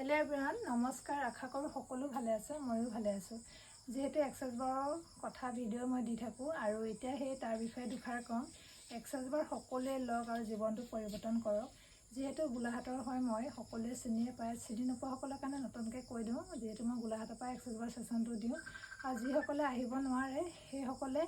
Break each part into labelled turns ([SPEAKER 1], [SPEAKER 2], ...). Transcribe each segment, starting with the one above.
[SPEAKER 1] Hello' everyone, নমস্কাৰ। আশা কৰোঁ সকলো ভালে আছে, ময়ো ভালে আছোঁ। যিহেতু এক্সাৰচাইজ বাৰৰ কথা ভিডিঅ' মই দি থাকোঁ আৰু এতিয়া সেই তাৰ বিষয়ে দুষাৰ কম। এক্সাৰচাইজ বাৰ সকলোৱে লওক আৰু জীৱনটো পৰিৱৰ্তন কৰক। যিহেতু গোলাঘাটৰ হয়, মই সকলোৱে চিনিয়ে পায়। চিনি নোপোৱাসকলৰ কাৰণে নতুনকৈ কৈ দিওঁ, যিহেতু মই গোলাঘাটৰ পৰা এক্সাৰচাইজ বাৰ ছেশ্যনটো দিওঁ আৰু যিসকলে আহিব নোৱাৰে সেইসকলে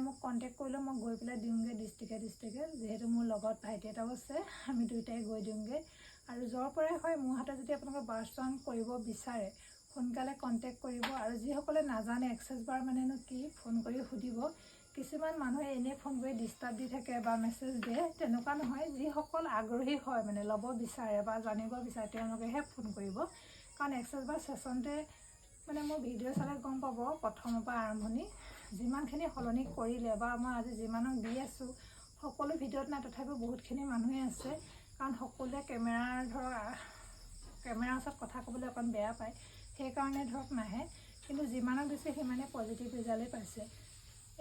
[SPEAKER 1] মোক কণ্টেক্ট কৰিলেও মই গৈ পেলাই দিওঁগৈ ডিষ্ট্ৰিক্টে। যিহেতু মোৰ লগত ভাইটি এটাও আছে, আমি দুয়োটাই গৈ দিওঁগৈ। আৰু য'ৰ পৰাই হয় মোৰ হাতত যদি আপোনালোকে বাৰস্থান কৰিব বিচাৰে সোনকালে কণ্টেক্ট কৰিব। আৰু যিসকলে নাজানে এক্সাৰচাইজ বাৰ মানেনো কি, ফোন কৰি সুধিব। কিছুমান মানুহে এনেই ফোন কৰি ডিষ্টাৰ্ব দি থাকে বা মেছেজ দিয়ে, তেনেকুৱা নহয়। যিসকল আগ্ৰহী হয় ল'ব বিচাৰে বা জানিব বিচাৰে তেওঁলোকেহে ফোন কৰিব। কাৰণ এক্সাৰচাইজ বাৰ ছেশ্যনটোৱে মোৰ ভিডিঅ' চালে গম পাব প্ৰথমৰ পৰা আৰম্ভণি যিমানখিনি সলনি কৰিলে বা মই আজি যিমানক দি আছোঁ সকলো ভিডিঅ'ত নাই, তথাপিও বহুতখিনি মানুহে আছে। কাৰণ সকলোৱে কেমেৰাৰ ওচৰত কথা ক'বলৈ অকণ বেয়া পায়, সেইকাৰণে নাহে। কিন্তু যিমানক দিছে সিমানে পজিটিভ ৰিজাল্টেই পাইছে।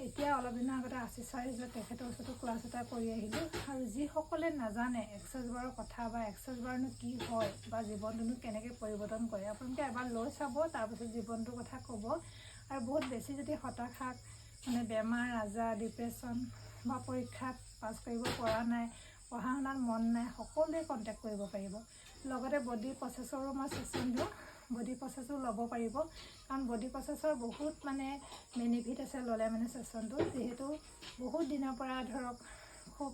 [SPEAKER 1] এতিয়া অলপ দিনৰ আগতে আশীষ ছাৰ আহিছিলে, তেখেতৰ ওচৰতো ক্লাছ এটা কৰি আহিলোঁ। আৰু যিসকলে নাজানে এক্সাৰচাইজ বাৰৰ কথা বা এক্সাৰচাইজ বাৰনো কি হয় বা জীৱনটোনো কেনেকৈ পৰিৱৰ্তন কৰে, আপোনালোকে এবাৰ লৈ চাব, তাৰপিছত জীৱনটোৰ কথা ক'ব। আৰু বহুত বেছি যদি হতাশাত বেমাৰ আজাৰ, ডিপ্ৰেশ্যন বা পৰীক্ষাত পাছ কৰিব পৰা নাই, পঢ়া শুনাত মন নাই, সকলোৱে কণ্টেক্ট কৰিব পাৰিব। লগতে বডি প্ৰচেছৰো মই ছেশ্যন দিওঁ, বডি প্ৰচেছো ল'ব পাৰিব। কাৰণ বডি প্ৰচেছৰ বহুত বেনিফিট আছে ল'লে ছেশ্যনটো। যিহেতু বহুত দিনৰ পৰা খুব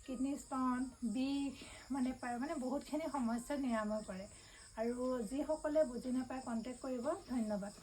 [SPEAKER 1] কিডনী ষ্টন, বিষ বহুতখিনি সমস্যা নিৰাময় কৰে। আৰু যিসকলে বুজি নাপায় কণ্টেক্ট কৰিব। ধন্যবাদ।